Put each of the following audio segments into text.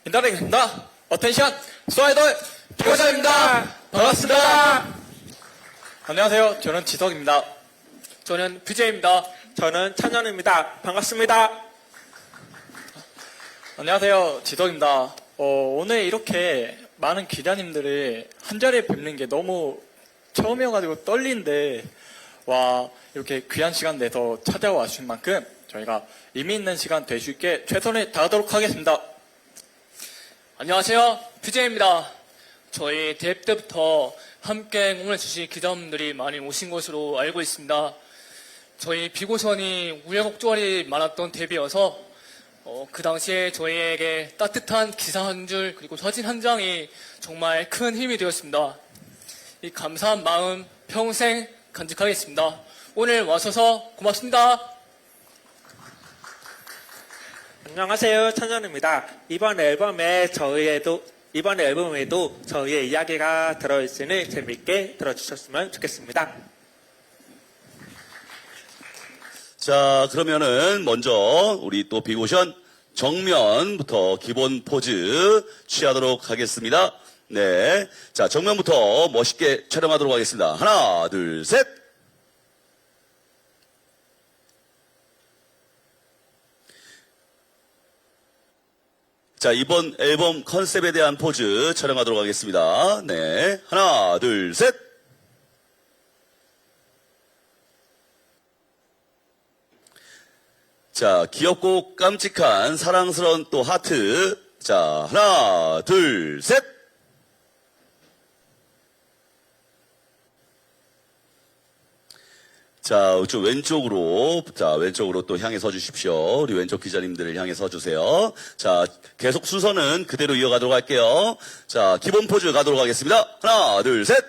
인터넷입니다. 어텐션 소아이돌 김호정입니다. 반갑습니다. 안녕하세요. 저는 지석입니다. 저는 BJ입니다. 저는 찬현입니다. 반갑습니다. 안녕하세요. 지석입니다. 오늘 이렇게 많은 기자님들을 한자리에 뵙는 게 너무 처음이어가지고 떨리는데, 와, 이렇게 귀한 시간 내서 찾아와 주신 만큼 저희가 의미 있는 시간 될 수 있게 최선을 다하도록 하겠습니다. 안녕하세요. BJ입니다. 저희 대회 때부터 함께 응원해주신 기자분들이 많이 오신 것으로 알고 있습니다. 저희 비고선이 우여곡절이 많았던 대회여서 그 당시에 저희에게 따뜻한 기사 한 줄 그리고 사진 한 장이 정말 큰 힘이 되었습니다. 이 감사한 마음 평생 간직하겠습니다. 오늘 와주셔서 고맙습니다. 안녕하세요. 찬현입니다. 이번 앨범에도 저희의 이야기가 들어있으니 재밌게 들어주셨으면 좋겠습니다. 자, 그러면은 먼저 우리 또 빅오션 정면부터 기본 포즈 취하도록 하겠습니다. 네. 자, 정면부터 멋있게 촬영하도록 하겠습니다. 하나, 둘, 셋. 자, 이번 앨범 컨셉에 대한 포즈 촬영하도록 하겠습니다. 네. 하나, 둘, 셋. 자, 귀엽고 깜찍한 사랑스러운 또 하트. 자, 하나, 둘, 셋. 자, 좀 왼쪽으로 또 향해 서 주십시오. 우리 왼쪽 기자님들을 향해 서 주세요. 자, 계속 순서는 그대로 이어가도록 할게요. 자, 기본 포즈 가도록 하겠습니다. 하나, 둘, 셋.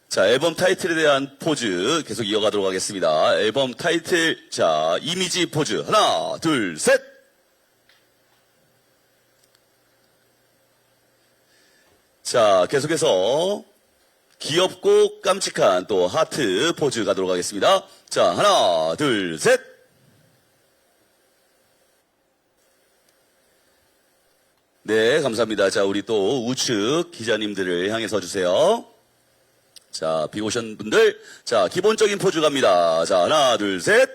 자, 앨범 타이틀에 대한 포즈 계속 이어가도록 하겠습니다. 앨범 타이틀, 자, 이미지 포즈. 하나, 둘, 셋. 자, 계속해서 귀엽고 깜찍한 또 하트 포즈 가도록 하겠습니다. 자, 하나, 둘, 셋. 네, 감사합니다. 자, 우리 또 우측 기자님들을 향해 서주세요. 자, 빅오션 분들. 자, 기본적인 포즈 갑니다. 자, 하나, 둘, 셋.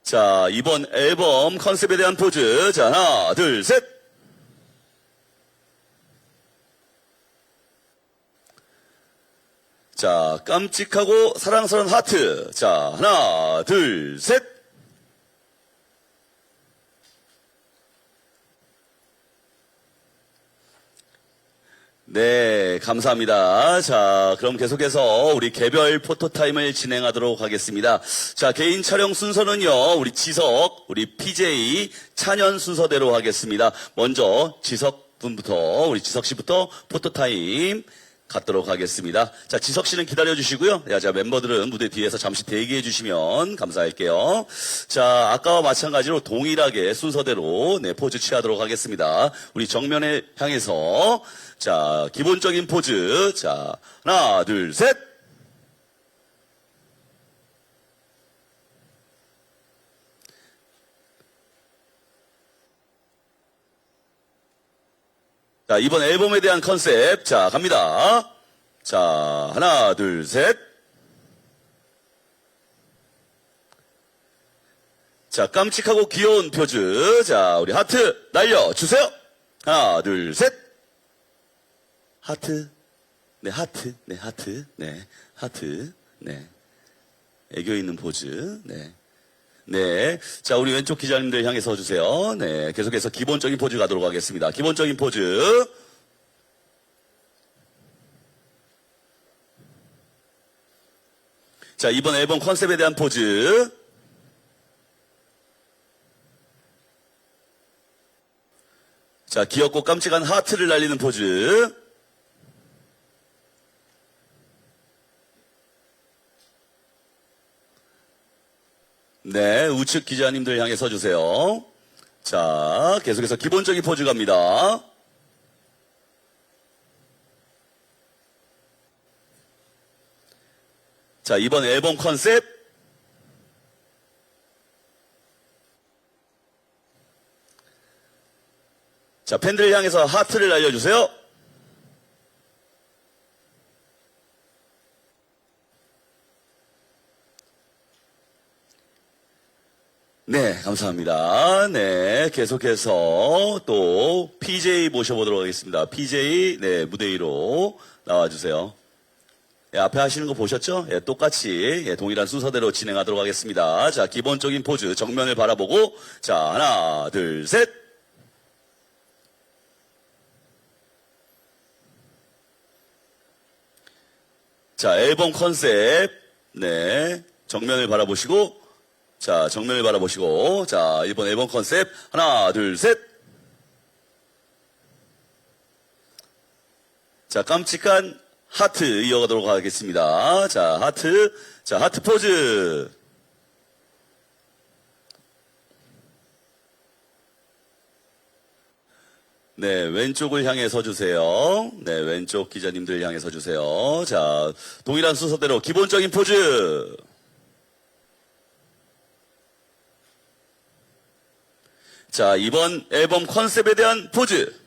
자, 이번 앨범 컨셉에 대한 포즈. 자, 하나, 둘, 셋. 자, 깜찍하고 사랑스러운 하트. 자, 하나, 둘, 셋. 네, 감사합니다. 자, 그럼 계속해서 우리 개별 포토타임을 진행하도록 하겠습니다. 자, 개인 촬영 순서는요, 우리 지석, 우리 PJ, 찬현 순서대로 하겠습니다. 먼저 지석 분부터, 우리 지석 씨부터 포토타임 갖도록 하겠습니다. 자, 지석 씨는 기다려주시고요. 자, 멤버들은 무대 뒤에서 잠시 대기해 주시면 감사할게요. 자, 아까와 마찬가지로 동일하게 순서대로 네, 포즈 취하도록 하겠습니다. 우리 정면에 향해서 자, 기본적인 포즈. 자, 하나, 둘, 셋. 자, 이번 앨범에 대한 컨셉. 자, 갑니다. 자, 하나, 둘, 셋. 자, 깜찍하고 귀여운 포즈. 자, 우리 하트 날려주세요. 하나, 둘, 셋. 하트. 네, 하트. 네, 하트. 네, 하트. 네. 애교 있는 포즈. 네. 네. 자, 우리 왼쪽 기자님들 향해 서주세요. 네. 계속해서 기본적인 포즈 가도록 하겠습니다. 기본적인 포즈. 자, 이번 앨범 컨셉에 대한 포즈. 자, 귀엽고 깜찍한 하트를 날리는 포즈. 네, 우측 기자님들 향해 서주세요. 자, 계속해서 기본적인 포즈 갑니다. 자, 이번 앨범 컨셉. 자, 팬들을 향해서 하트를 날려주세요. 네, 감사합니다. 네, 계속해서 또 PJ 모셔보도록 하겠습니다. PJ, 네, 무대 위로 나와주세요. 예, 앞에 하시는 거 보셨죠? 예, 똑같이 예, 동일한 순서대로 진행하도록 하겠습니다. 자, 기본적인 포즈 정면을 바라보고 자, 하나, 둘, 셋. 자, 앨범 컨셉. 네, 정면을 바라보시고 자, 정면을 바라보시고 자, 이번 앨범 컨셉 하나, 둘, 셋. 자, 깜찍한 하트 이어가도록 하겠습니다. 자, 하트. 자, 하트 포즈. 네, 왼쪽을 향해 서주세요. 네, 왼쪽 기자님들 향해 서주세요. 자, 동일한 순서대로 기본적인 포즈. 자, 이번 앨범 컨셉에 대한 포즈.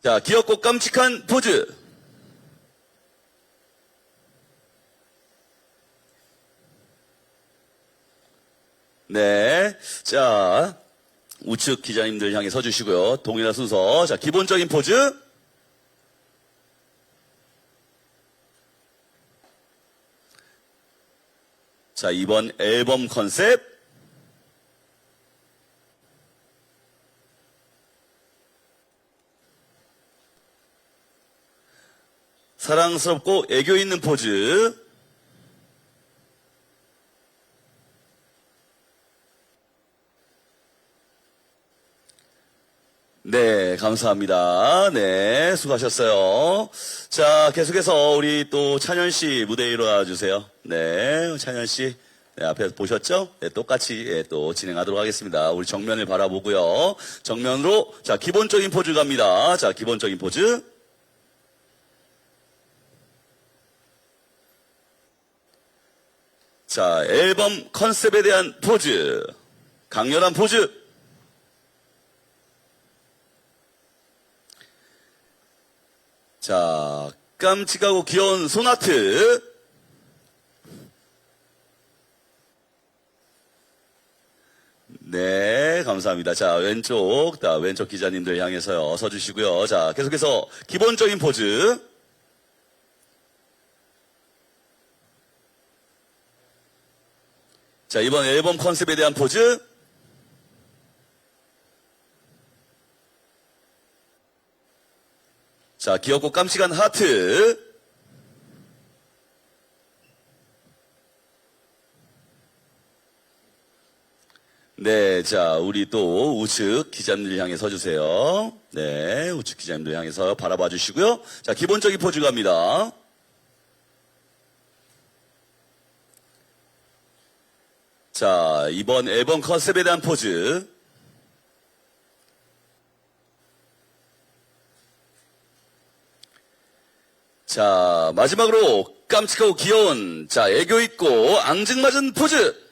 자, 귀엽고 깜찍한 포즈. 네. 자, 우측 기자님들 향해 서주시고요. 동일한 순서. 자, 기본적인 포즈. 자, 이번 앨범 컨셉. 사랑스럽고 애교 있는 포즈. 네, 감사합니다. 네, 수고하셨어요. 자, 계속해서 우리 또 찬현 씨 무대에 일어나 주세요. 네, 찬현 씨. 네, 앞에 보셨죠? 네, 똑같이 예, 또 진행하도록 하겠습니다. 우리 정면을 바라보고요. 정면으로 자, 기본적인 포즈 갑니다. 자, 기본적인 포즈. 자, 앨범 컨셉에 대한 포즈. 강렬한 포즈. 자, 깜찍하고 귀여운 손아트. 네, 감사합니다. 자, 왼쪽 기자님들 향해서요, 서주시고요. 자, 계속해서 기본적인 포즈. 자, 이번 앨범 컨셉에 대한 포즈. 자, 귀엽고 깜찍한 하트. 네, 자, 우리 또 우측 기자님들 향해 서주세요. 네, 우측 기자님들 향해서 바라봐 주시고요. 자, 기본적인 포즈 갑니다. 자, 이번 앨범 컨셉에 대한 포즈. 자, 마지막으로 깜찍하고 귀여운, 자, 애교 있고 앙증맞은 포즈.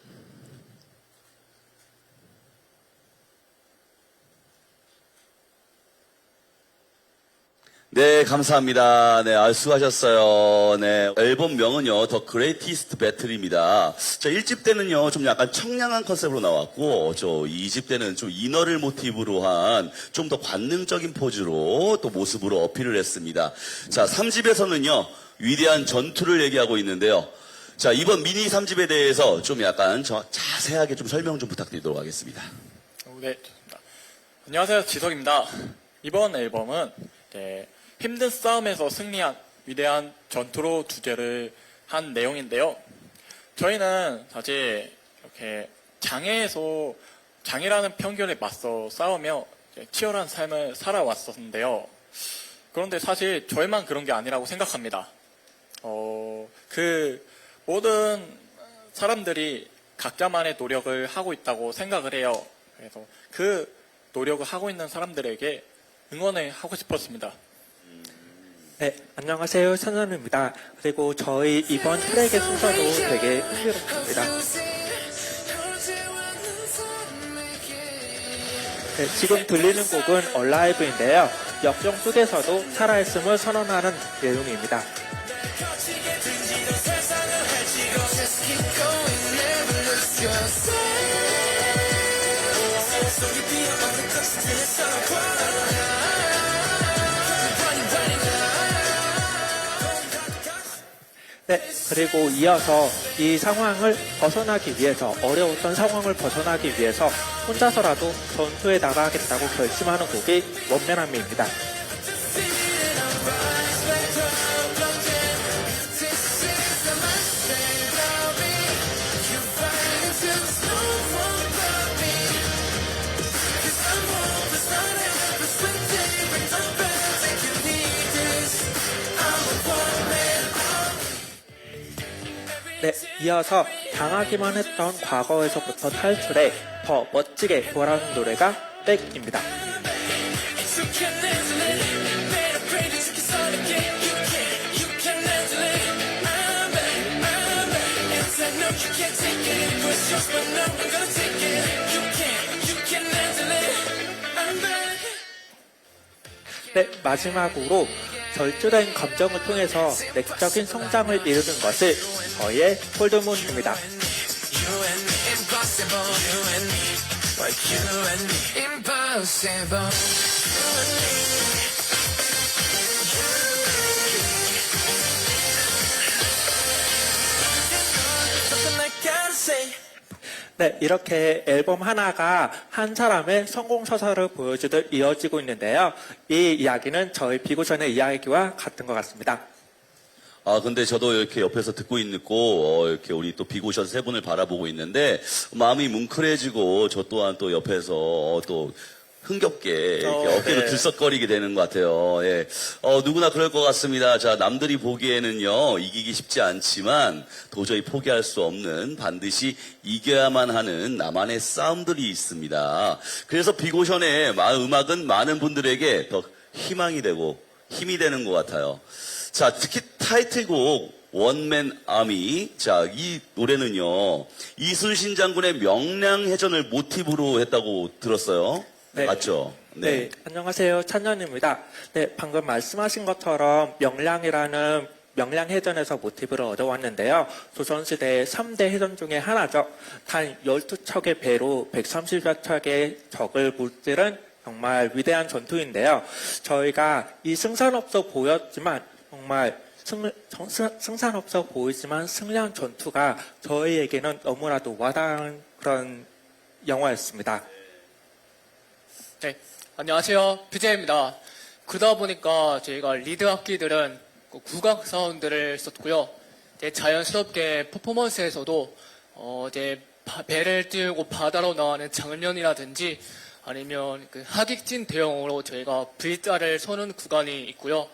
네, 감사합니다. 네, 수고하셨어요. 네, 앨범명은요, 더 그레이티스트 배틀입니다. 자, 1집 때는요, 좀 약간 청량한 컨셉으로 나왔고, 2집 때는 좀 이너를 모티브로 한, 좀 더 관능적인 포즈로 또 모습으로 어필을 했습니다. 자, 3집에서는요, 위대한 전투를 얘기하고 있는데요. 자, 이번 미니 3집에 대해서 좀 약간 자세하게 좀 설명 좀 부탁드리도록 하겠습니다. 네, 좋습니다. 안녕하세요, 지석입니다. 이번 앨범은 힘든 싸움에서 승리한 위대한 전투로 주제를 한 내용인데요. 저희는 사실 이렇게 장애라는 편견에 맞서 싸우며 치열한 삶을 살아왔었는데요. 그런데 사실 저희만 그런 게 아니라고 생각합니다. 그 모든 사람들이 각자만의 노력을 하고 있다고 생각을 해요. 그래서 그 노력을 하고 있는 사람들에게 응원을 하고 싶었습니다. 네, 안녕하세요. 찬현입니다. 그리고 저희 이번 트랙의 순서도 되게 흥미롭습니다. 네, 지금 들리는 곡은 얼라이브인데요. 역경 속에서도 살아있음을 선언하는 내용입니다. 네, 그리고 이어서 이 상황을 벗어나기 위해서, 어려웠던 상황을 벗어나기 위해서 혼자서라도 전투에 나가겠다고 결심하는 곡이 원맨아미입니다. 네, 이어서 당하기만 했던 과거에서부터 탈출해 더 멋지게 돌아오는 노래가 백입니다. 네, 마지막으로 절주된 감정을 통해서 내적인 성장을 이루는 것이 저희의 폴드문입니다. 네, 이렇게 앨범 하나가 한 사람의 성공 서사를 보여주듯 이어지고 있는데요. 이 이야기는 저희 비고션의 이야기와 같은 것 같습니다. 아, 근데 저도 이렇게 옆에서 듣고 있고, 이렇게 우리 또 비고션 세 분을 바라보고 있는데, 마음이 뭉클해지고, 저 또한 또 옆에서 또 흥겹게 이렇게 어깨도 네. 들썩거리게 되는 것 같아요. 예. 누구나 그럴 것 같습니다. 자, 남들이 보기에는요, 이기기 쉽지 않지만, 도저히 포기할 수 없는, 반드시 이겨야만 하는 나만의 싸움들이 있습니다. 그래서 비고션의 음악은 많은 분들에게 더 희망이 되고, 힘이 되는 것 같아요. 자, 특히 타이틀곡 원맨 아미. 자, 이 노래는요, 이순신 장군의 명량해전을 모티브로 했다고 들었어요. 네. 맞죠? 네, 안녕하세요. 찬현입니다. 네, 방금 말씀하신 것처럼 명량해전에서 모티브를 얻어왔는데요. 조선시대의 3대 해전 중에 하나죠. 단 12척의 배로 130여 척의 적을 물들은 정말 위대한 전투인데요. 저희가 이 승산 없어 보였지만 정말 승산 없어 보이지만 승리한 전투가 저희에게는 너무나도 와닿은 그런 영화였습니다. 네, 안녕하세요. BJ입니다. 그러다 보니까 저희가 리드 악기들은 국악 사운드를 썼고요. 자연스럽게 퍼포먼스에서도 배를 띄우고 바다로 나가는 장면이라든지 아니면 그 하객진 대형으로 저희가 V자를 서는 구간이 있고요.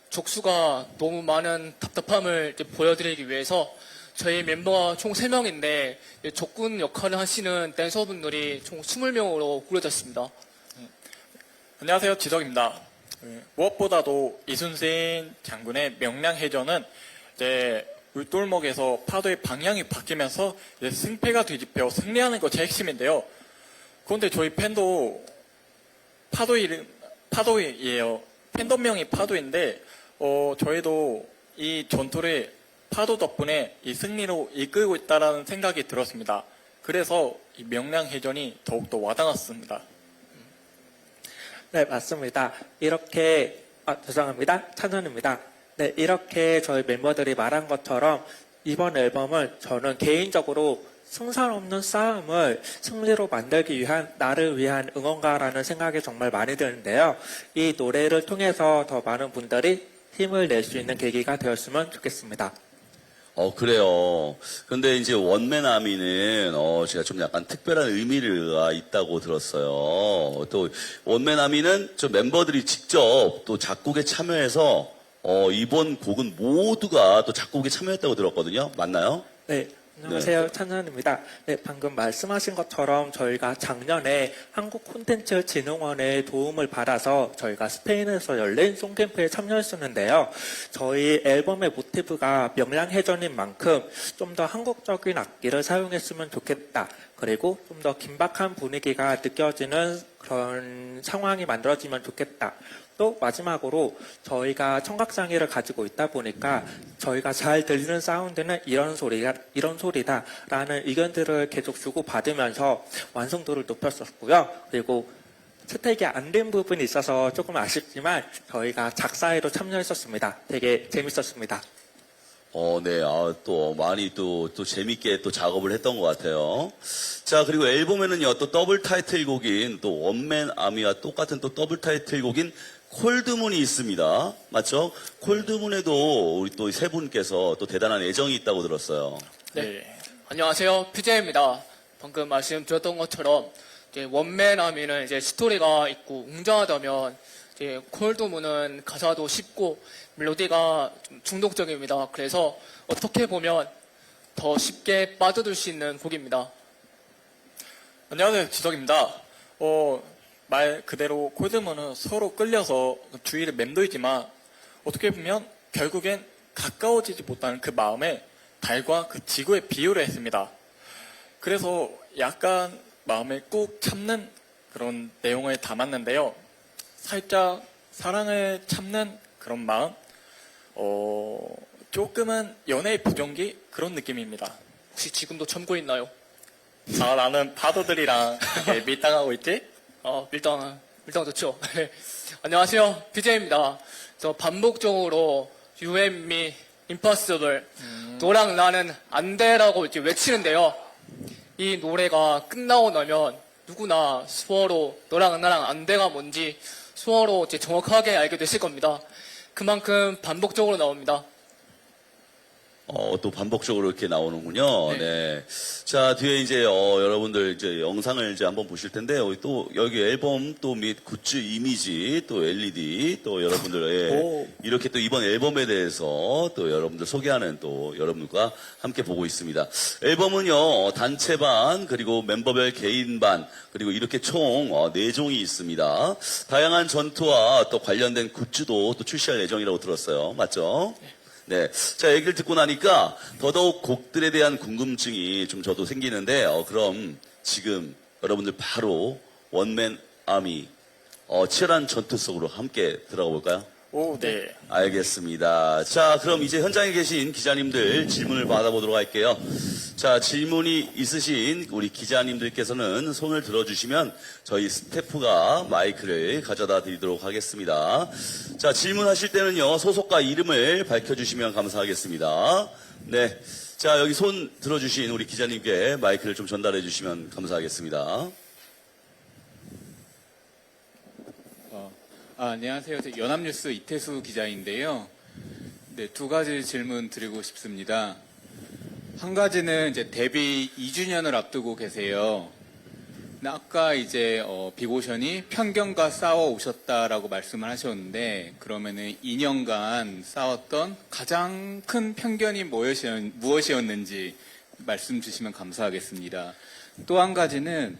족수가 너무 많은 답답함을 보여드리기 위해서 저희 멤버가 총 3명인데 적군 역할을 하시는 댄서분들이 총 20명으로 꾸려졌습니다. 안녕하세요. 지석입니다. 무엇보다도 이순신 장군의 명량해전은 이제 울돌목에서 파도의 방향이 바뀌면서 이제 승패가 뒤집혀 승리하는 것이 핵심인데요. 그런데 저희 팬도 파도이에요. 팬덤명이 파도인데 저희도 이 전투를 파도 덕분에 이 승리로 이끌고 있다라는 생각이 들었습니다. 그래서 이 명량해전이 더욱더 와닿았습니다. 네, 맞습니다. 죄송합니다. 찬현입니다. 네, 이렇게 저희 멤버들이 말한 것처럼 이번 앨범은 저는 개인적으로 승산 없는 싸움을 승리로 만들기 위한 나를 위한 응원가라는 생각이 정말 많이 드는데요. 이 노래를 통해서 더 많은 분들이 힘을 낼 수 있는 계기가 되었으면 좋겠습니다. 그래요. 근데 이제 원맨 아미는, 제가 좀 약간 특별한 의미가 있다고 들었어요. 또, 원맨 아미는 저 멤버들이 직접 또 작곡에 참여해서, 이번 곡은 모두가 또 작곡에 참여했다고 들었거든요. 맞나요? 네, 안녕하세요. 찬현입니다. 네, 방금 말씀하신 것처럼 저희가 작년에 한국콘텐츠진흥원의 도움을 받아서 저희가 스페인에서 열린 송캠프에 참여했었는데요. 저희 앨범의 모티브가 명량해전인 만큼 좀 더 한국적인 악기를 사용했으면 좋겠다. 그리고 좀 더 긴박한 분위기가 느껴지는 그런 상황이 만들어지면 좋겠다. 또 마지막으로 저희가 청각장애를 가지고 있다 보니까 저희가 잘 들리는 사운드는 이런 소리다라는 의견들을 계속 주고받으면서 완성도를 높였었고요. 그리고 채택이 안 된 부분이 있어서 조금 아쉽지만 저희가 작사에도 참여했었습니다. 되게 재밌었습니다. 네. 또 많이 또 재밌게 또 작업을 했던 것 같아요. 자, 그리고 앨범에는요, 또 더블 타이틀곡인 또 원맨 아미와 똑같은 또 더블 타이틀곡인 콜드문이 있습니다. 맞죠? 콜드문에도 우리 또 세 분께서 또 대단한 애정이 있다고 들었어요. 네. 안녕하세요. PJ입니다. 방금 말씀드렸던 것처럼 이제 원맨 아미는 이제 스토리가 있고 웅장하다면 이제 콜드문은 가사도 쉽고 멜로디가 좀 중독적입니다. 그래서 어떻게 보면 더 쉽게 빠져들 수 있는 곡입니다. 안녕하세요. 지석입니다. 말 그대로 콜드문은 서로 끌려서 주위를 맴돌지만 어떻게 보면 결국엔 가까워지지 못하는 그 마음에 달과 그 지구의 비유를 했습니다. 그래서 약간 마음에 꾹 참는 그런 내용을 담았는데요. 살짝 사랑을 참는 그런 마음, 조금은 연애의 부정기 그런 느낌입니다. 혹시 지금도 참고 있나요? 나는 파도들이랑 이렇게 밀당하고 있지? 밀당 좋죠. 안녕하세요. BJ입니다. 저 반복적으로 You and Me, Impossible, 너랑 나는 안 돼라고 이제 외치는데요. 이 노래가 끝나고 나면 누구나 수어로 너랑 나랑 안 돼가 뭔지 수어로 이제 정확하게 알게 되실 겁니다. 그만큼 반복적으로 나옵니다. 또 반복적으로 이렇게 나오는군요. 네. 자, 뒤에 이제, 여러분들 이제 영상을 이제 한번 보실 텐데, 또 여기 앨범 또 및 굿즈 이미지, 또 LED, 또 여러분들, 이렇게 또 이번 앨범에 대해서 또 여러분들 소개하는 또 여러분들과 함께 보고 있습니다. 앨범은요, 단체반, 그리고 멤버별 개인반, 그리고 이렇게 총 4종이 있습니다. 다양한 전투와 또 관련된 굿즈도 또 출시할 예정이라고 들었어요. 맞죠? 네. 자, 얘기를 듣고 나니까 더더욱 곡들에 대한 궁금증이 좀 저도 생기는데, 그럼 지금 여러분들 바로 원맨 아미, 치열한 전투 속으로 함께 들어가 볼까요? 네. 알겠습니다. 자, 그럼 이제 현장에 계신 기자님들 질문을 받아보도록 할게요. 자, 질문이 있으신 우리 기자님들께서는 손을 들어주시면 저희 스태프가 마이크를 가져다 드리도록 하겠습니다. 자, 질문하실 때는요, 소속과 이름을 밝혀주시면 감사하겠습니다. 네. 자, 여기 손 들어주신 우리 기자님께 마이크를 좀 전달해 주시면 감사하겠습니다. 안녕하세요. 연합뉴스 이태수 기자인데요. 네, 두 가지 질문 드리고 싶습니다. 한 가지는 이제 데뷔 2주년을 앞두고 계세요. 근데 아까 이제 빅오션이 편견과 싸워 오셨다라고 말씀을 하셨는데, 그러면은 2년간 싸웠던 가장 큰 편견이 무엇이었는지 말씀 주시면 감사하겠습니다. 또 한 가지는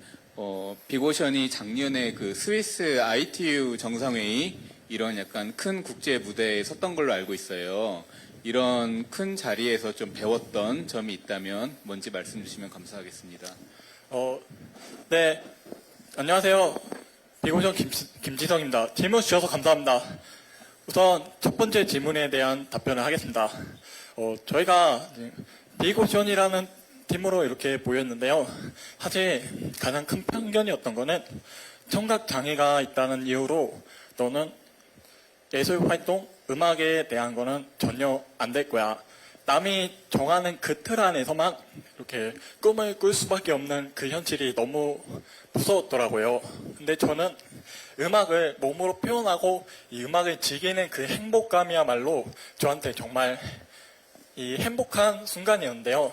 빅오션이 작년에 그 스위스 ITU 정상회의 이런 약간 큰 국제 무대에 섰던 걸로 알고 있어요. 이런 큰 자리에서 좀 배웠던 점이 있다면 뭔지 말씀 주시면 감사하겠습니다. 네. 안녕하세요. 빅오션 김지성입니다. 질문 주셔서 감사합니다. 우선 첫 번째 질문에 대한 답변을 하겠습니다. 저희가 빅오션이라는 팀으로 이렇게 모였는데요. 사실 가장 큰 편견이었던 거는 청각 장애가 있다는 이유로 너는 예술 활동, 음악에 대한 거는 전혀 안 될 거야. 남이 정하는 그 틀 안에서만 이렇게 꿈을 꿀 수밖에 없는 그 현실이 너무 무서웠더라고요. 근데 저는 음악을 몸으로 표현하고 이 음악을 즐기는 그 행복감이야말로 저한테 정말 이 행복한 순간이었는데요.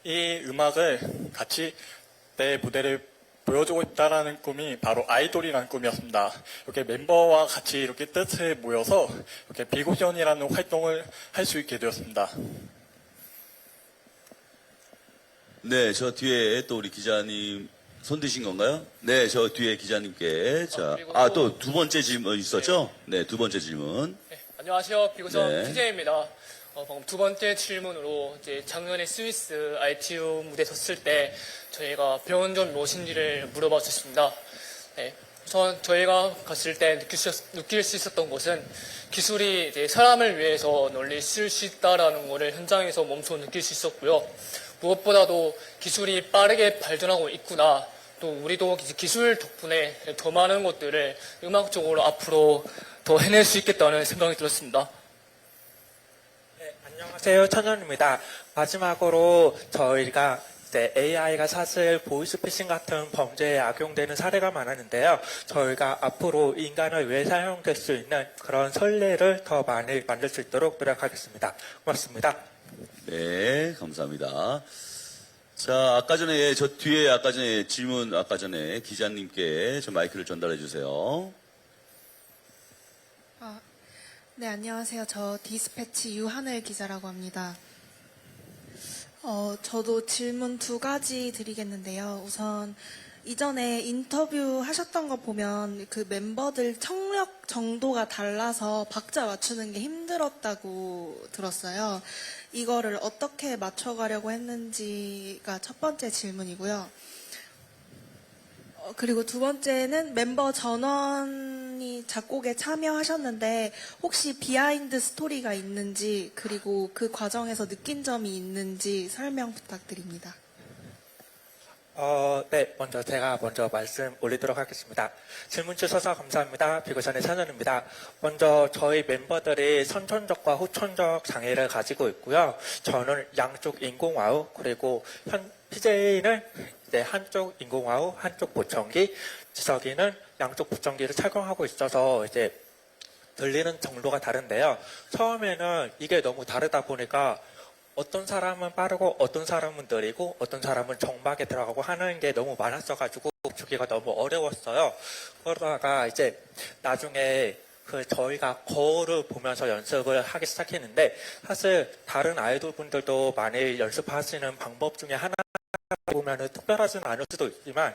이 음악을 같이 내 무대를 보여주고 있다라는 꿈이 바로 아이돌이라는 꿈이었습니다. 이렇게 멤버와 같이 이렇게 뜻을 모여서 이렇게 빅오션이라는 활동을 할 수 있게 되었습니다. 네, 저 뒤에 또 우리 기자님 손 드신 건가요? 네, 저 뒤에 기자님께. 자, 그리고 또 두 번째 질문 있었죠? 네, 두 번째 질문. 네, 안녕하세요. 비고선 네. PJ입니다. 방금 두 번째 질문으로 이제 작년에 스위스 ITU 무대 섰을 때 저희가 병원 좀 무엇인지를 물어봤었습니다. 네, 우선 저희가 갔을 때 느낄 수 있었던 것은 기술이 이제 사람을 위해서 널리 쓸 수 있다라는 것을 현장에서 몸소 느낄 수 있었고요. 무엇보다도 기술이 빠르게 발전하고 있구나. 또 우리도 기술 덕분에 더 많은 것들을 음악적으로 앞으로 더 해낼 수 있겠다는 생각이 들었습니다. 네, 안녕하세요. 천연입니다. 마지막으로 저희가 이제 AI가 사실 보이스피싱 같은 범죄에 악용되는 사례가 많았는데요. 저희가 앞으로 인간을 위해 사용될 수 있는 그런 선례를 더 많이 만들 수 있도록 노력하겠습니다. 고맙습니다. 네, 감사합니다. 자, 아까 전에, 저 뒤에 아까 전에 질문, 아까 전에 기자님께 저 마이크를 전달해 주세요. 네, 안녕하세요. 저 디스패치 유하늘 기자라고 합니다. 저도 질문 두 가지 드리겠는데요. 우선 이전에 인터뷰 하셨던 거 보면 그 멤버들 청력 정도가 달라서 박자 맞추는 게 힘들었다고 들었어요. 이거를 어떻게 맞춰가려고 했는지가 첫 번째 질문이고요. 그리고 두 번째는 멤버 전원이 작곡에 참여하셨는데 혹시 비하인드 스토리가 있는지 그리고 그 과정에서 느낀 점이 있는지 설명 부탁드립니다. 네, 제가 먼저 말씀 올리도록 하겠습니다. 질문 주셔서 감사합니다. 비고션의 찬원입니다. 먼저 저희 멤버들이 선천적과 후천적 장애를 가지고 있고요. 저는 양쪽 인공와우, 그리고 PJ는 이제 한쪽 인공와우, 한쪽 보청기, 지석이는 양쪽 보청기를 착용하고 있어서 이제 들리는 정도가 다른데요. 처음에는 이게 너무 다르다 보니까 어떤 사람은 빠르고 어떤 사람은 느리고 어떤 사람은 정막에 들어가고 하는 게 너무 많았어가지고 주기가 너무 어려웠어요. 그러다가 이제 나중에 저희가 거울을 보면서 연습을 하기 시작했는데 사실 다른 아이돌 분들도 많이 연습하시는 방법 중에 하나 보면은 특별하지는 않을 수도 있지만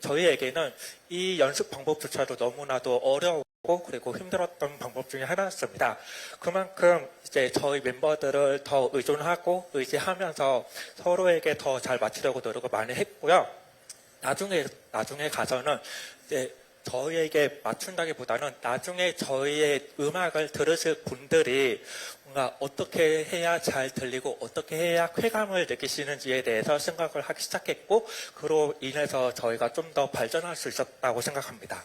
저희에게는 이 연습 방법조차도 너무나도 어려웠고 그리고 힘들었던 방법 중에 하나였습니다. 그만큼 이제 저희 멤버들을 더 의존하고 의지하면서 서로에게 더 잘 맞추려고 노력을 많이 했고요. 나중에 가서는 이제 저희에게 맞춘다기보다는 나중에 저희의 음악을 들으실 분들이 뭔가 어떻게 해야 잘 들리고 어떻게 해야 쾌감을 느끼시는지에 대해서 생각을 하기 시작했고 그로 인해서 저희가 좀 더 발전할 수 있었다고 생각합니다.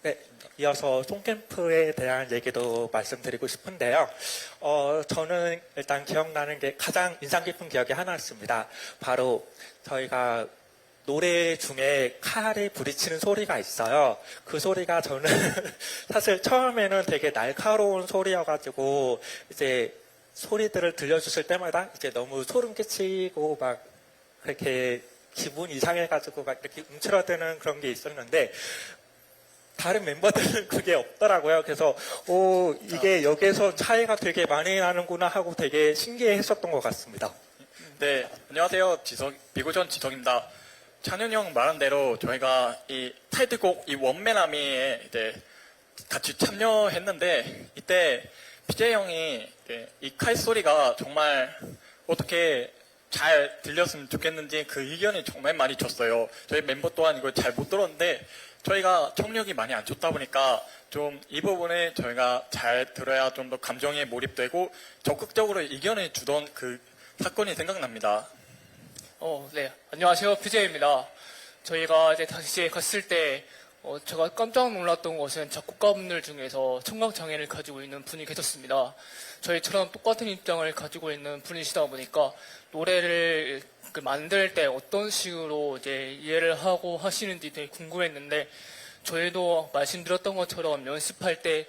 네, 이어서 송캠프에 대한 얘기도 말씀드리고 싶은데요. 저는 일단 기억나는 게 가장 인상 깊은 기억이 하나였습니다. 바로 저희가 노래 중에 칼이 부딪히는 소리가 있어요. 그 소리가 저는 사실 처음에는 되게 날카로운 소리여가지고 이제 소리들을 들려주실 때마다 이제 너무 소름 끼치고 막 그렇게 기분 이상해가지고 막 이렇게 움츠러드는 그런 게 있었는데 다른 멤버들은 그게 없더라고요. 그래서 이게 여기에서 차이가 되게 많이 나는구나 하고 되게 신기했었던 것 같습니다. 네, 안녕하세요. 비고전 지석입니다. 찬현이 형 말한 대로 저희가 이 타이틀곡 이 원맨아미에 이제 같이 참여했는데 이때 PJ 형이 이 칼 소리가 정말 어떻게 잘 들렸으면 좋겠는지 그 의견을 정말 많이 줬어요. 저희 멤버 또한 이걸 잘 못 들었는데 저희가 청력이 많이 안 좋다 보니까 좀 이 부분에 저희가 잘 들어야 좀 더 감정에 몰입되고 적극적으로 의견을 주던 그 사건이 생각납니다. 네. 안녕하세요. PJ입니다. 저희가 이제 다시 갔을 때, 제가 깜짝 놀랐던 것은 작곡가분들 중에서 청각장애를 가지고 있는 분이 계셨습니다. 저희처럼 똑같은 입장을 가지고 있는 분이시다 보니까 노래를 만들 때 어떤 식으로 이제 이해를 하고 하시는지 되게 궁금했는데, 저희도 말씀드렸던 것처럼 연습할 때,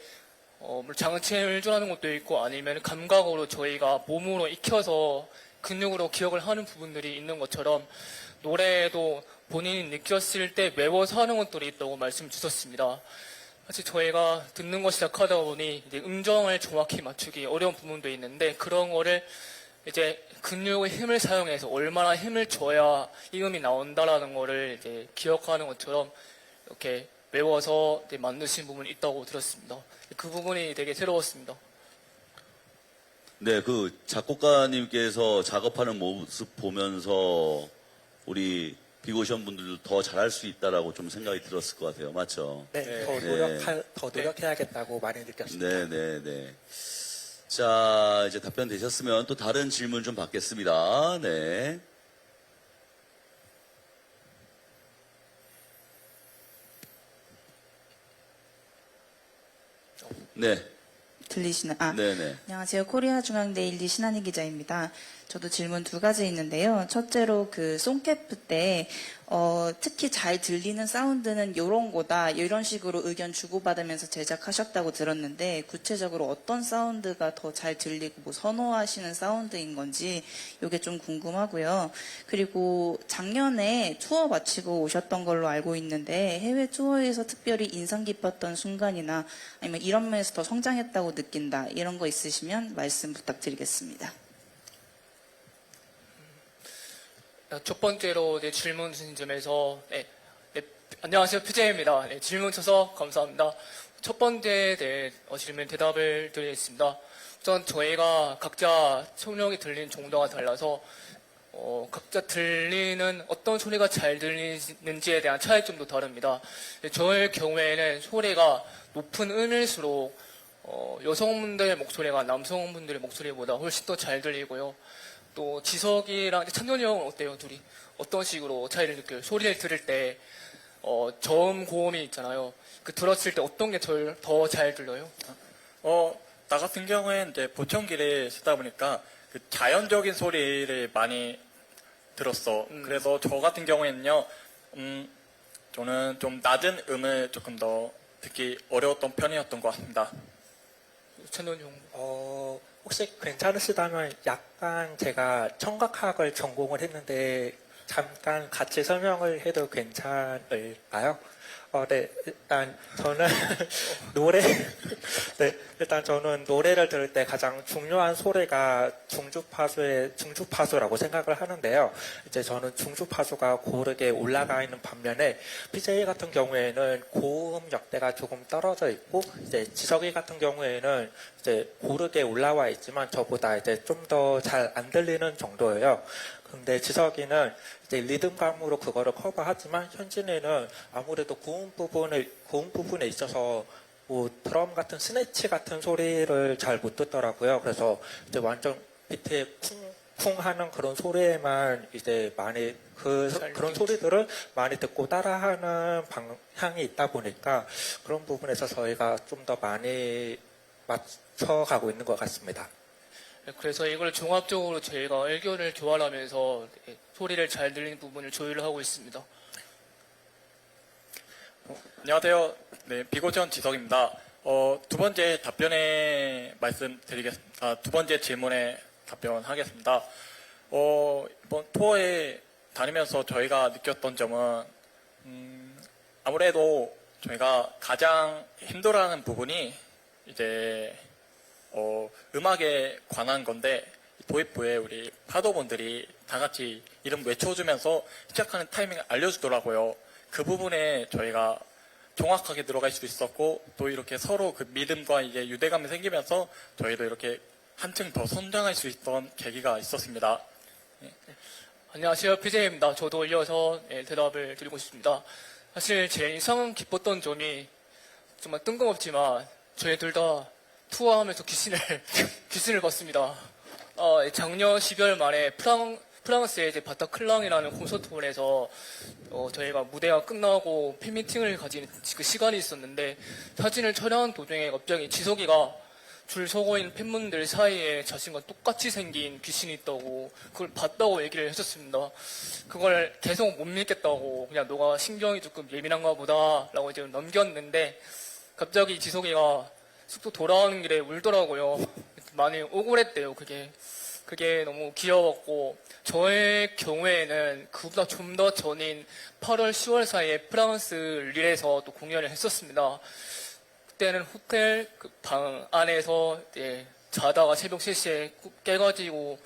장치를 조하는 것도 있고 아니면 감각으로 저희가 몸으로 익혀서 근육으로 기억을 하는 부분들이 있는 것처럼 노래에도 본인이 느꼈을 때 외워서 하는 것들이 있다고 말씀 주셨습니다. 사실 저희가 듣는 거 시작하다 보니 이제 음정을 정확히 맞추기 어려운 부분도 있는데 그런 거를 이제 근육의 힘을 사용해서 얼마나 힘을 줘야 이 음이 나온다라는 거를 이제 기억하는 것처럼 이렇게 외워서 이제 만드신 부분이 있다고 들었습니다. 그 부분이 되게 새로웠습니다. 네, 그 작곡가님께서 작업하는 모습 보면서 우리 비고션 분들도 더 잘할 수 있다라고 좀 생각이 들었을 것 같아요. 맞죠? 네, 더 노력해야겠다고 많이 느꼈습니다. 네, 네, 네. 자, 이제 답변 되셨으면 또 다른 질문 좀 받겠습니다. 네. 네, 네네. 안녕하세요. 코리아 중앙데일리 신한희 기자입니다. 저도 질문 두 가지 있는데요. 첫째로 그 송캠프 때 특히 잘 들리는 사운드는 요런 거다 이런 식으로 의견 주고받으면서 제작하셨다고 들었는데 구체적으로 어떤 사운드가 더 잘 들리고 뭐 선호하시는 사운드인 건지 이게 좀 궁금하고요. 그리고 작년에 투어 마치고 오셨던 걸로 알고 있는데 해외 투어에서 특별히 인상 깊었던 순간이나 아니면 이런 면에서 더 성장했다고 느낀다 이런 거 있으시면 말씀 부탁드리겠습니다. 첫 번째로 질문 주신 점에서 안녕하세요. PJ입니다. 질문 주셔서 감사합니다. 첫 번째 질문 대답을 드리겠습니다. 우선 저희가 각자 청력이 들리는 정도가 달라서 각자 들리는 어떤 소리가 잘 들리는지에 대한 차이점도 다릅니다. 저의 경우에는 소리가 높은 음일수록 여성분들의 목소리가 남성분들의 목소리보다 훨씬 더 잘 들리고요. 또 지석이랑 찬현이 형은 어때요? 둘이 어떤 식으로 차이를 느껴요? 소리를 들을 때 저음 고음이 있잖아요. 그 들었을 때 어떤 게 더 잘 들려요? 나 같은 경우에는 이제 보청기를 쓰다 보니까 그 자연적인 소리를 많이 들었어. 그래서 저 같은 경우에는요, 저는 좀 낮은 음을 조금 더 듣기 어려웠던 편이었던 것 같습니다. 찬현이 형. 혹시 괜찮으시다면 약간 제가 청각학을 전공을 했는데 잠깐 같이 설명을 해도 괜찮을까요? 네, 일단 저는 일단 저는 노래를 들을 때 가장 중요한 소리가 중주파수라고 생각을 하는데요. 이제 저는 중주파수가 고르게 올라가 있는 반면에 PJ 같은 경우에는 고음 역대가 조금 떨어져 있고, 이제 지석이 같은 경우에는 이제 고르게 올라와 있지만 저보다 이제 좀 더 잘 안 들리는 정도예요. 근데 지석이는 이제 리듬감으로 그거를 커버하지만 현진이는 아무래도 고음 부분에 있어서 뭐 드럼 같은 스네치 같은 소리를 잘 못 듣더라고요. 그래서 이제 완전 비트에 쿵쿵 하는 그런 소리에만 이제 많이 그런 소리들을 많이 듣고 따라하는 방향이 있다 보니까 그런 부분에서 저희가 좀 더 많이 맞춰가고 있는 것 같습니다. 그래서 이걸 종합적으로 저희가 의견을 교환하면서 소리를 잘 들리는 부분을 조율을 하고 있습니다. 안녕하세요. 네, 비고전 지석입니다. 두 번째 두 번째 질문에 답변하겠습니다. 이번 투어에 다니면서 저희가 느꼈던 점은, 아무래도 저희가 가장 힘들어하는 부분이 이제, 음악에 관한 건데, 도입부에 우리 파도분들이 다 같이 이름 외쳐주면서 시작하는 타이밍을 알려주더라고요. 그 부분에 저희가 정확하게 들어갈 수 있었고, 또 이렇게 서로 그 믿음과 이제 유대감이 생기면서 저희도 이렇게 한층 더 성장할 수 있던 계기가 있었습니다. 안녕하세요. PJ입니다. 저도 이어서 대답을 드리고 싶습니다. 사실 제일 인상 깊었던 점이 정말 뜬금없지만 저희 둘 다 투어하면서 귀신을 봤습니다. 작년 12월 말에 프랑스의 이제 바타클랑이라는 콘서트홀에서 저희가 무대가 끝나고 팬미팅을 가진 그 시간이 있었는데 사진을 촬영한 도중에 갑자기 지석이가 줄 서고 있는 팬분들 사이에 자신과 똑같이 생긴 귀신이 있다고 그걸 봤다고 얘기를 했었습니다. 그걸 계속 못 믿겠다고 그냥 너가 신경이 조금 예민한가 보다 라고 이제 넘겼는데 갑자기 지석이가 숙소 돌아오는 길에 울더라고요. 많이 억울했대요. 그게 너무 귀여웠고 저의 경우에는 그보다 좀 더 전인 8월, 10월 사이에 프랑스 릴에서 또 공연을 했었습니다. 그때는 호텔 그 방 안에서 이제 자다가 새벽 3시에 깨가지고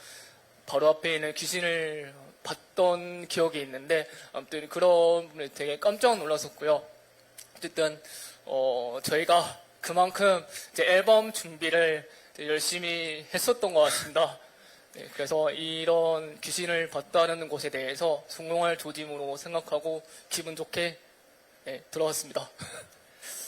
바로 앞에 있는 귀신을 봤던 기억이 있는데, 아무튼 그런 분에 되게 깜짝 놀랐었고요. 어쨌든 저희가 그만큼 이제 앨범 준비를 열심히 했었던 것 같습니다. 네, 그래서 이런 귀신을 봤다는 것에 대해서 성공할 조짐으로 생각하고 기분 좋게 들어왔습니다.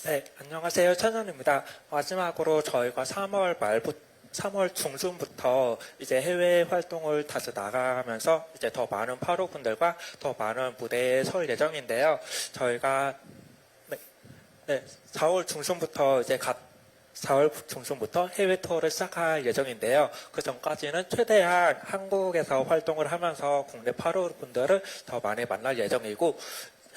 네, 안녕하세요. 찬현입니다. 마지막으로 저희가 3월 중순부터 이제 해외 활동을 다시 나가면서 이제 더 많은 파로분들과 더 많은 무대에 설 예정인데요. 저희가 4월 중순부터 4월 중순부터 해외 투어를 시작할 예정인데요. 그 전까지는 최대한 한국에서 활동을 하면서 국내 파로분들을 더 많이 만날 예정이고,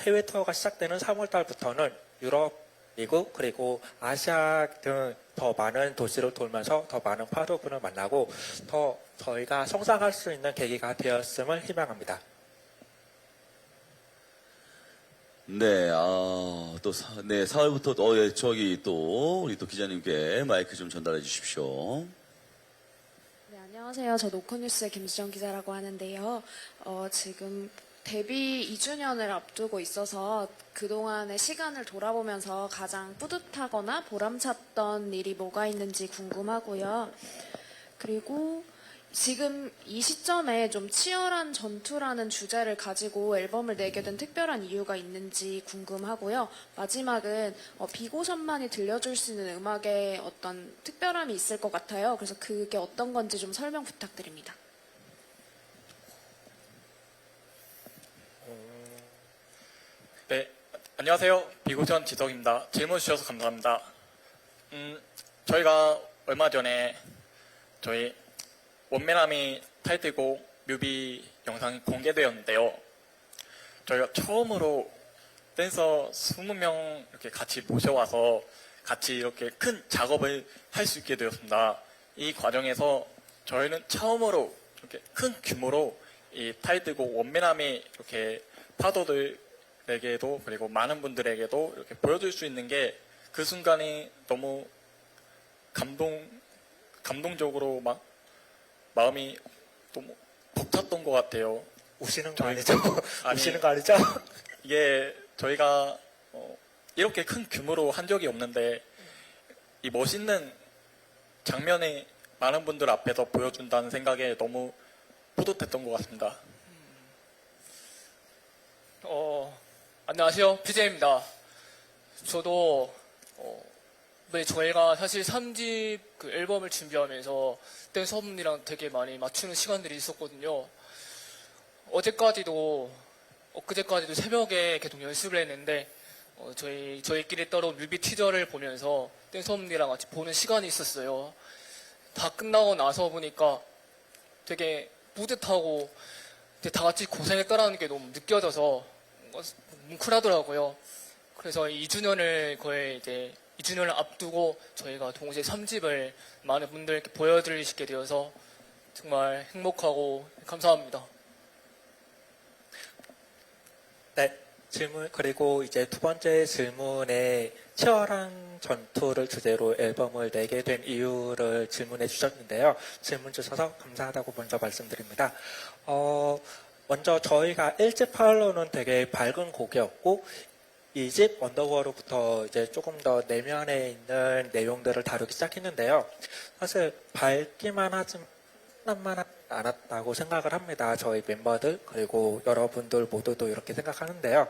해외 투어가 시작되는 3월 달부터는 유럽, 미국, 그리고 아시아 등 더 많은 도시를 돌면서 더 많은 파로분을 만나고 더 저희가 성장할 수 있는 계기가 되었음을 희망합니다. 네, 또, 4월부터, 저기 또, 우리 또 기자님께 마이크 좀 전달해 주십시오. 네, 안녕하세요. 저 노컷뉴스의 김수정 기자라고 하는데요. 지금 데뷔 2주년을 앞두고 있어서 그동안의 시간을 돌아보면서 가장 뿌듯하거나 보람찼던 일이 뭐가 있는지 궁금하고요. 그리고 지금 이 시점에 좀 치열한 전투라는 주제를 가지고 앨범을 내게 된 특별한 이유가 있는지 궁금하고요. 마지막은 비고션만이 들려줄 수 있는 음악에 어떤 특별함이 있을 것 같아요. 그래서 그게 어떤 건지 좀 설명 부탁드립니다. 네, 안녕하세요. 비고전 지석입니다. 질문 주셔서 감사합니다. 저희가 얼마 전에 저희 원맨아미 타이틀곡 뮤비 영상이 공개되었는데요. 저희가 처음으로 댄서 20명 이렇게 같이 모셔와서 같이 이렇게 큰 작업을 할 수 있게 되었습니다. 이 과정에서 저희는 처음으로 이렇게 큰 규모로 이 타이틀곡 원맨아미 이렇게 파도들에게도 그리고 많은 분들에게도 이렇게 보여줄 수 있는 게 그 순간이 너무 감동적으로 막 마음이 너무 벅찼던 것 같아요. 우시는 거 아니죠? 우시는 거 아니죠? 이게 저희가 이렇게 큰 규모로 한 적이 없는데 이 멋있는 장면이 많은 분들 앞에서 보여준다는 생각에 너무 뿌듯했던 것 같습니다. 안녕하세요. PJ입니다. 저도 저희가 사실 3집 그 앨범을 준비하면서 댄서분이랑 되게 많이 맞추는 시간들이 있었거든요. 엊그제까지도 새벽에 계속 연습을 했는데 저희끼리 따로 뮤비 티저를 보면서 댄서분이랑 같이 보는 시간이 있었어요. 다 끝나고 나서 보니까 되게 뿌듯하고 다 같이 고생했다라는 게 너무 느껴져서 뭉클하더라고요. 그래서 2주년을 거의 이제 2주년을 앞두고 저희가 동시에 3집을 많은 분들께 보여드릴 수 있게 되어서 정말 행복하고 감사합니다. 네, 질문, 그리고 이제 두 번째 질문에 치열한 전투를 주제로 앨범을 내게 된 이유를 질문해 주셨는데요. 질문 주셔서 감사하다고 먼저 말씀드립니다. 먼저 저희가 1집 파일로는 되게 밝은 곡이었고, 2집 언더워로부터 이제 조금 더 내면에 있는 내용들을 다루기 시작했는데요. 사실 밝기만 하지만 끝나만 않았다고 생각을 합니다. 저희 멤버들 그리고 여러분들 모두도 이렇게 생각하는데요.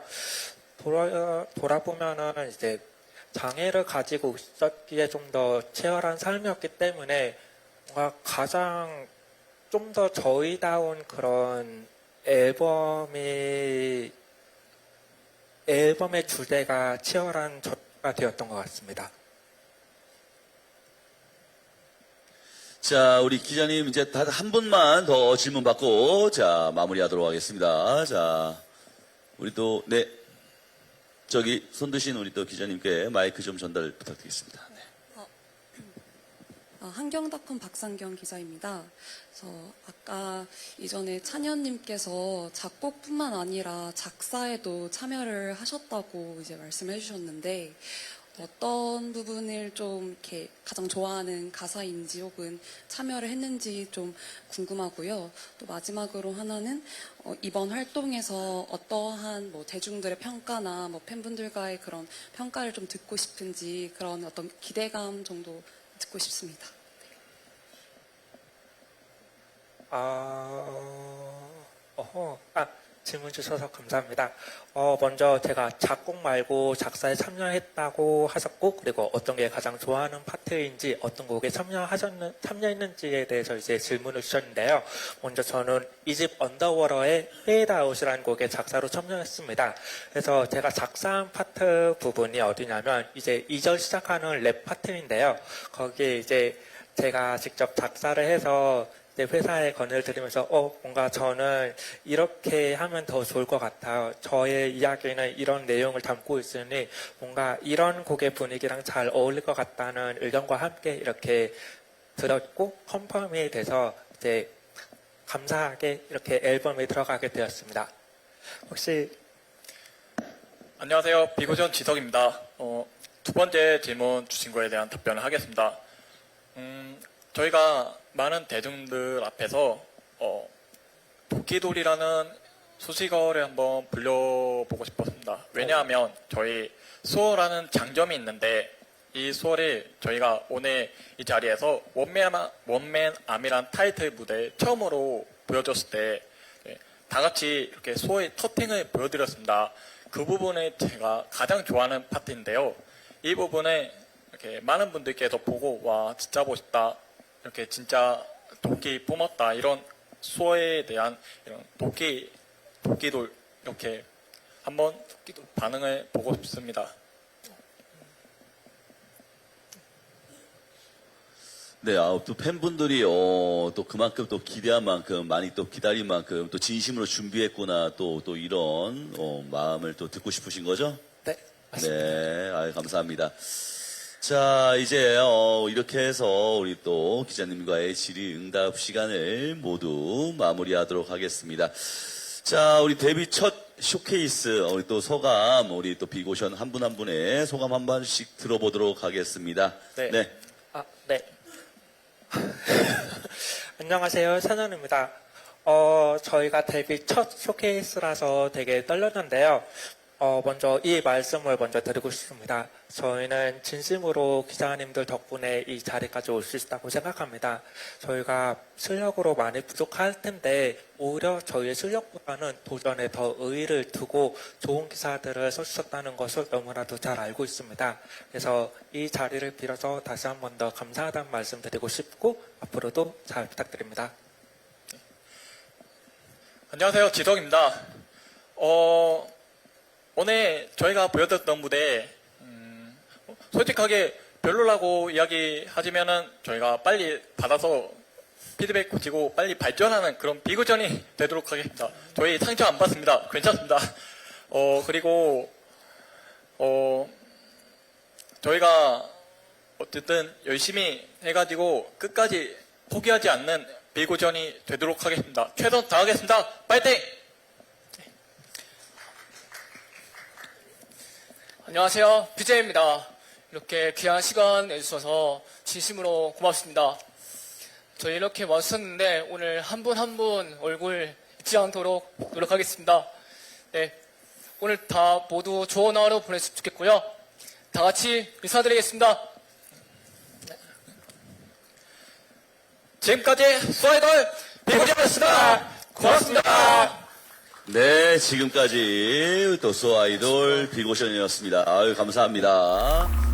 돌아보면은 이제 장애를 가지고 있었기에 좀 더 치열한 삶이었기 때문에 뭔가 가장 좀 더 저희다운 그런 앨범의 주제가 치열한 전투가 되었던 것 같습니다. 자, 우리 기자님 이제 한 분만 더 질문 받고, 자, 마무리하도록 하겠습니다. 자, 우리 또, 네. 저기, 손 드신 우리 또 기자님께 마이크 좀 전달 부탁드리겠습니다. 네. 한경닷컴 박상경 기자입니다. 그래서 아까 이전에 찬현님께서 작곡뿐만 아니라 작사에도 참여를 하셨다고 이제 말씀해 주셨는데, 어떤 부분을 좀 이렇게 가장 좋아하는 가사인지 혹은 참여를 했는지 좀 궁금하고요. 또 마지막으로 하나는 이번 활동에서 어떠한 뭐 대중들의 평가나 뭐 팬분들과의 그런 평가를 좀 듣고 싶은지 그런 어떤 기대감 정도 듣고 싶습니다. 질문 주셔서 감사합니다. 먼저 제가 작곡 말고 작사에 참여했다고 하셨고, 그리고 어떤 게 가장 좋아하는 파트인지, 어떤 곡에 참여했는지에 대해서 이제 질문을 주셨는데요. 먼저 저는 이 집 언더워러의 페이드아웃이라는 곡의 작사로 참여했습니다. 그래서 제가 작사한 파트 부분이 어디냐면, 이제 2절 시작하는 랩 파트인데요. 거기에 이제 제가 직접 작사를 해서 회사에 건의를 드리면서 뭔가 저는 이렇게 하면 더 좋을 것 같아요. 저의 이야기는 이런 내용을 담고 있으니 뭔가 이런 곡의 분위기랑 잘 어울릴 것 같다는 의견과 함께 이렇게 들었고 컨펌이 돼서 이제 감사하게 이렇게 앨범에 들어가게 되었습니다. 혹시 안녕하세요. 비고전 지석입니다. 두 번째 질문 주신 거에 대한 답변을 하겠습니다. 저희가 많은 대중들 앞에서 도끼돌이라는 수식어를 한번 불려보고 싶었습니다. 왜냐하면 저희 수어라는 장점이 있는데 이 수어를 저희가 오늘 이 자리에서 원맨 아미란 타이틀 무대에 처음으로 보여줬을 때 다 같이 이렇게 수어의 터팅을 보여드렸습니다. 그 부분을 제가 가장 좋아하는 파트인데요. 이 부분을 이렇게 많은 분들께서 보고 와 진짜 멋있다. 이렇게 진짜 도끼 뿜었다 이런 수어에 대한 이런 도끼돌 이렇게 한번 반응을 보고 싶습니다. 네, 또 팬분들이 또 그만큼 또 기대한 만큼 많이 또 기다린 만큼 또 진심으로 준비했구나 또 이런 마음을 또 듣고 싶으신 거죠? 네, 맞습니다. 네, 아유, 감사합니다. 자, 이제 이렇게 해서 우리 또 기자님과의 질의응답 시간을 모두 마무리하도록 하겠습니다. 자, 우리 데뷔 첫 쇼케이스 우리 또 소감 우리 또 비고션 한 분 한 분의 소감 한 번씩 들어보도록 하겠습니다. 네. 네. 네. 안녕하세요. 찬현입니다. 저희가 데뷔 첫 쇼케이스라서 되게 떨렸는데요. 먼저 이 말씀을 먼저 드리고 싶습니다. 저희는 진심으로 기자님들 덕분에 이 자리까지 올 수 있다고 생각합니다. 저희가 실력으로 많이 부족할 텐데 오히려 저희의 실력보다는 도전에 더 의의를 두고 좋은 기사들을 써주셨다는 것을 너무나도 잘 알고 있습니다. 그래서 이 자리를 빌어서 다시 한 번 더 감사하다는 말씀 드리고 싶고 앞으로도 잘 부탁드립니다. 안녕하세요. 지덕입니다. 오늘 저희가 보여드렸던 무대 솔직하게 별로라고 이야기하시면은 저희가 빨리 받아서 피드백 고치고 빨리 발전하는 그런 비고전이 되도록 하겠습니다. 저희 상처 안 받습니다. 괜찮습니다. 그리고 저희가 어쨌든 열심히 해가지고 끝까지 포기하지 않는 비고전이 되도록 하겠습니다. 최선 다하겠습니다. 파이팅! 안녕하세요. BJ입니다. 이렇게 귀한 시간 내주셔서 진심으로 고맙습니다. 저희 이렇게 왔었는데 오늘 한 분 한 분 얼굴 잊지 않도록 노력하겠습니다. 네, 오늘 다 모두 좋은 하루 보냈으면 좋겠고요. 다 같이 인사드리겠습니다. 지금까지 수아이돌 비고전이었습니다. 고맙습니다. 네, 지금까지 또 수아이돌 비고션이었습니다. 아유, 감사합니다.